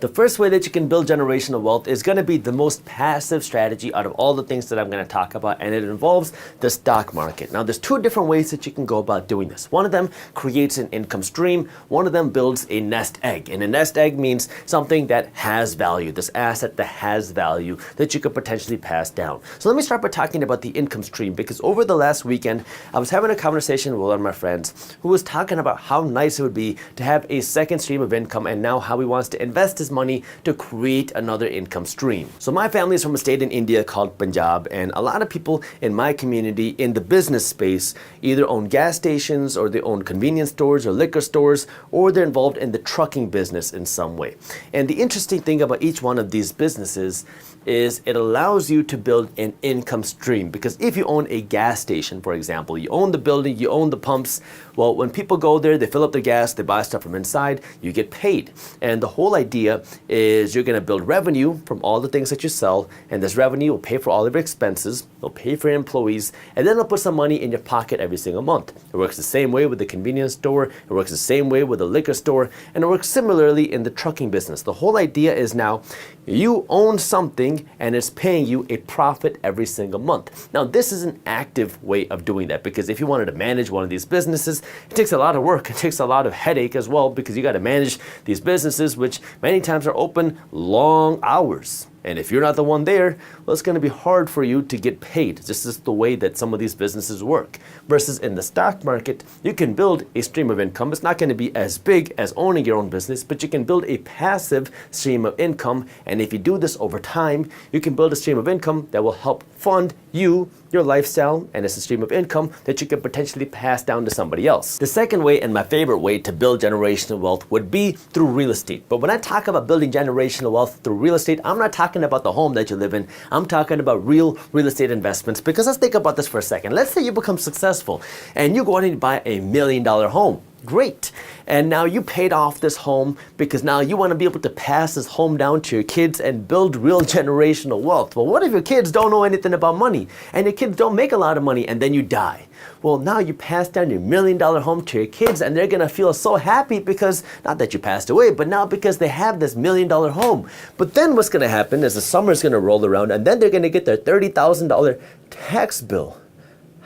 The first way that you can build generational wealth is going to be the most passive strategy out of all the things that I'm going to talk about, and it involves the stock market. Now, there's two different ways that you can go about doing this. One of them creates an income stream. One of them builds a nest egg. And a nest egg means something that has value, this asset that has value that you could potentially pass down. So let me start by talking about the income stream, because over the last weekend, I was having a conversation with one of my friends who was talking about how nice it would be to have a second stream of income, and now how he wants to invest his money to create another income stream. So my family is from a state in India called Punjab, and a lot of people in my community in the business space either own gas stations, or they own convenience stores or liquor stores, or they're involved in the trucking business in some way. And the interesting thing about each one of these businesses is it allows you to build an income stream. Because if you own a gas station, for example, you own the building, you own the pumps, well, when people go there, they fill up their gas, they buy stuff from inside, you get paid. And the whole idea is you're going to build revenue from all the things that you sell, and this revenue will pay for all of your expenses, it'll pay for your employees, and then it'll put some money in your pocket every single month. It works the same way with the convenience store, it works the same way with the liquor store, and it works similarly in the trucking business. The whole idea is now you own something and it's paying you a profit every single month. Now, this is an active way of doing that, because if you wanted to manage one of these businesses, it takes a lot of work, it takes a lot of headache as well, because you got to manage these businesses, which many times are open long hours. And if you're not the one there, well, it's going to be hard for you to get paid. This is the way that some of these businesses work. Versus in the stock market, you can build a stream of income. It's not going to be as big as owning your own business, but you can build a passive stream of income. And if you do this over time, you can build a stream of income that will help fund you, your lifestyle, and it's a stream of income that you can potentially pass down to somebody else. The second way, and my favorite way to build generational wealth, would be through real estate. But when I talk about building generational wealth through real estate, I'm not talking about the home that you live in. I'm talking about real estate investments. Because let's think about this for a second. Let's say you become successful and you go out and you buy $1 million home. Great. And now you paid off this home because now you want to be able to pass this home down to your kids and build real generational wealth. Well, what if your kids don't know anything about money and your kids don't make a lot of money and then you die? Well, now you pass down your $1 million home to your kids, and they're going to feel so happy because, not that you passed away, but now because they have this $1 million home. But then what's going to happen is the summer's going to roll around, and then they're going to get their $30,000 tax bill.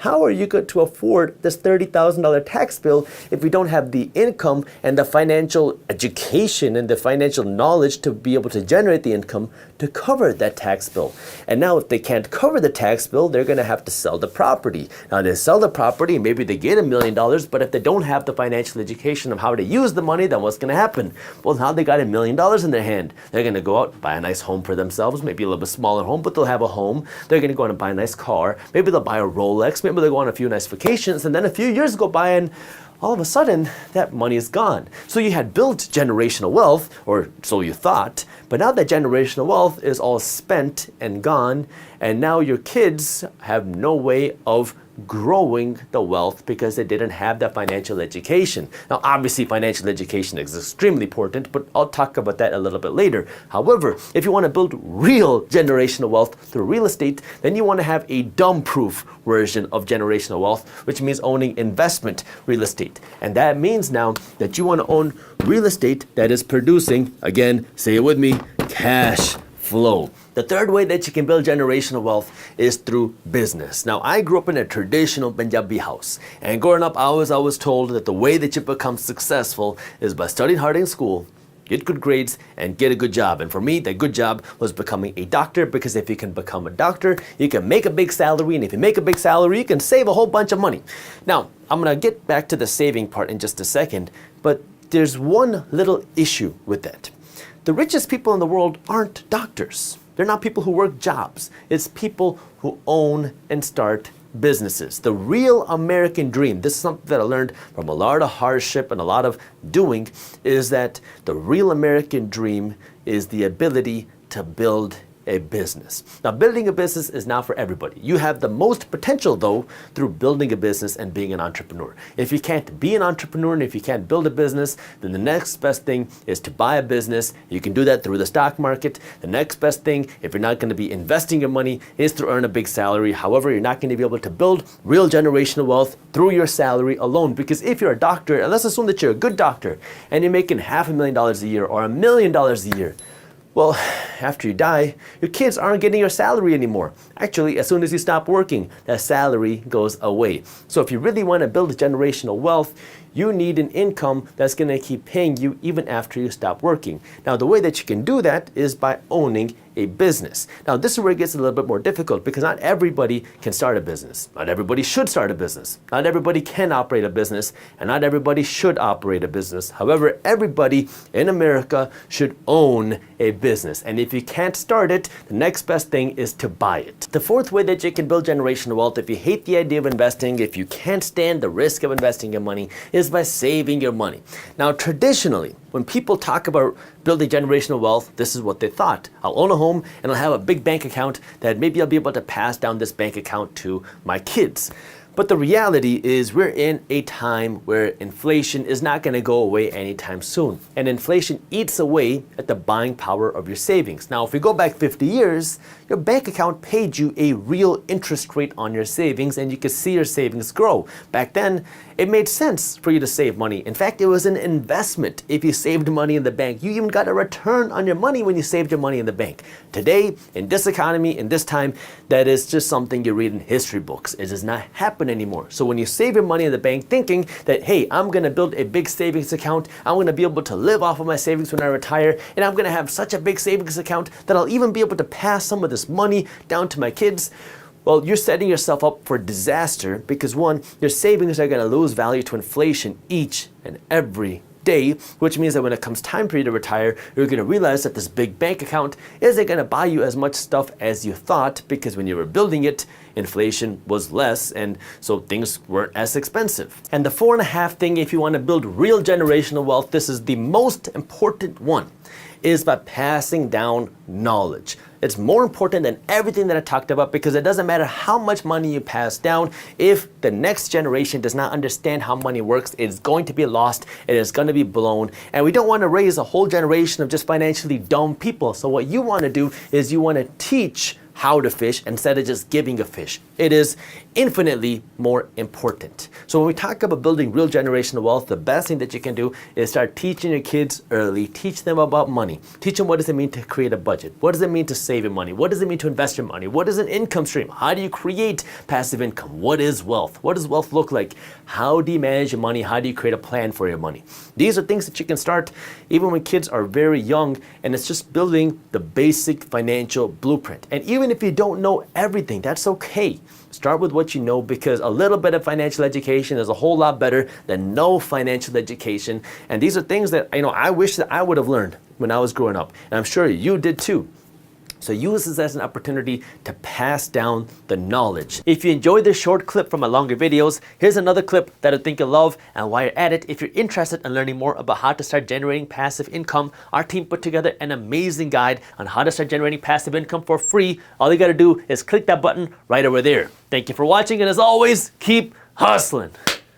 How are you going to afford this $30,000 tax bill if you don't have the income and the financial education and the financial knowledge to be able to generate the income to cover that tax bill? And now if they can't cover the tax bill, they're going to have to sell the property. Now they sell the property, maybe they get $1 million, but if they don't have the financial education of how to use the money, then what's going to happen? Well, now they got $1 million in their hand. They're going to go out, buy a nice home for themselves, maybe a little bit smaller home, but they'll have a home. They're going to go out and buy a nice car. Maybe they'll buy a Rolex. Maybe they'll go on a few nice vacations, and then a few years go by and all of a sudden that money is gone. So you had built generational wealth, or so you thought, but now that generational wealth is all spent and gone, and now your kids have no way of growing the wealth because they didn't have that financial education. Now, obviously, financial education is extremely important, but I'll talk about that a little bit later. However, if you want to build real generational wealth through real estate, then you want to have a dumb-proof version of generational wealth, which means owning investment real estate. And that means now that you want to own real estate that is producing, again, say it with me, cash flow. The third way that you can build generational wealth is through business. Now, I grew up in a traditional Punjabi house, and growing up, I was always told that the way that you become successful is by studying hard in school, get good grades, and get a good job. And for me, that good job was becoming a doctor, because if you can become a doctor, you can make a big salary, and if you make a big salary, you can save a whole bunch of money. Now, I'm going to get back to the saving part in just a second, but there's one little issue with that. The richest people in the world aren't doctors. They're not people who work jobs. It's people who own and start businesses. The real American dream, this is something that I learned from a lot of hardship and a lot of doing, is that the real American dream is the ability to build a business. Now, building a business is not for everybody. You have the most potential, though, through building a business and being an entrepreneur. If you can't be an entrepreneur and if you can't build a business, then the next best thing is to buy a business. You can do that through the stock market. The next best thing, if you're not going to be investing your money, is to earn a big salary. However, you're not going to be able to build real generational wealth through your salary alone. Because if you're a doctor, and let's assume that you're a good doctor, and you're making $500,000 a year or $1 million a year, well, after you die, your kids aren't getting your salary anymore. Actually, as soon as you stop working, that salary goes away. So if you really want to build generational wealth, you need an income that's going to keep paying you even after you stop working. Now, the way that you can do that is by owning a business. Now, this is where it gets a little bit more difficult because not everybody can start a business. Not everybody should start a business. Not everybody can operate a business, and not everybody should operate a business. However, everybody in America should own a business. And if you can't start it, the next best thing is to buy it. The fourth way that you can build generational wealth, if you hate the idea of investing, if you can't stand the risk of investing your money, is by saving your money. Now, traditionally, when people talk about building generational wealth, this is what they thought. I'll own a home and I'll have a big bank account that maybe I'll be able to pass down this bank account to my kids. But the reality is we're in a time where inflation is not going to go away anytime soon. And inflation eats away at the buying power of your savings. Now, if we go back 50 years, your bank account paid you a real interest rate on your savings and you could see your savings grow. Back then, it made sense for you to save money. In fact, it was an investment. If you saved money in the bank, you even got a return on your money when you saved your money in the bank. Today, in this economy, in this time, that is just something you read in history books. It does not happen anymore. So when you save your money in the bank thinking that, hey, I'm going to build a big savings account, I'm going to be able to live off of my savings when I retire, and I'm going to have such a big savings account that I'll even be able to pass some of this money down to my kids, well, you're setting yourself up for disaster because one, your savings are going to lose value to inflation each and every day, which means that when it comes time for you to retire, you're going to realize that this big bank account isn't going to buy you as much stuff as you thought because when you were building it, inflation was less and so things weren't as expensive. And the 4.5 thing, if you want to build real generational wealth, this is the most important one, is by passing down knowledge. It's more important than everything that I talked about because it doesn't matter how much money you pass down. If the next generation does not understand how money works, it's going to be lost. It is going to be blown. And we don't want to raise a whole generation of just financially dumb people. So what you want to do is you want to teach how to fish instead of just giving a fish. It is infinitely more important. So when we talk about building real generational wealth, the best thing that you can do is start teaching your kids early. Teach them about money. Teach them what does it mean to create a budget? What does it mean to save your money? What does it mean to invest your money? What is an income stream? How do you create passive income? What is wealth? What does wealth look like? How do you manage your money? How do you create a plan for your money? These are things that you can start even when kids are very young, and it's just building the basic financial blueprint. And even if you don't know everything, that's okay. Start with what you know because a little bit of financial education is a whole lot better than no financial education. And these are things that I wish that I would have learned when I was growing up. And I'm sure you did too. So use this as an opportunity to pass down the knowledge. If you enjoyed this short clip from my longer videos, here's another clip that I think you'll love. And while you're at it, if you're interested in learning more about how to start generating passive income, our team put together an amazing guide on how to start generating passive income for free. All you gotta do is click that button right over there. Thank you for watching, and as always, keep hustling.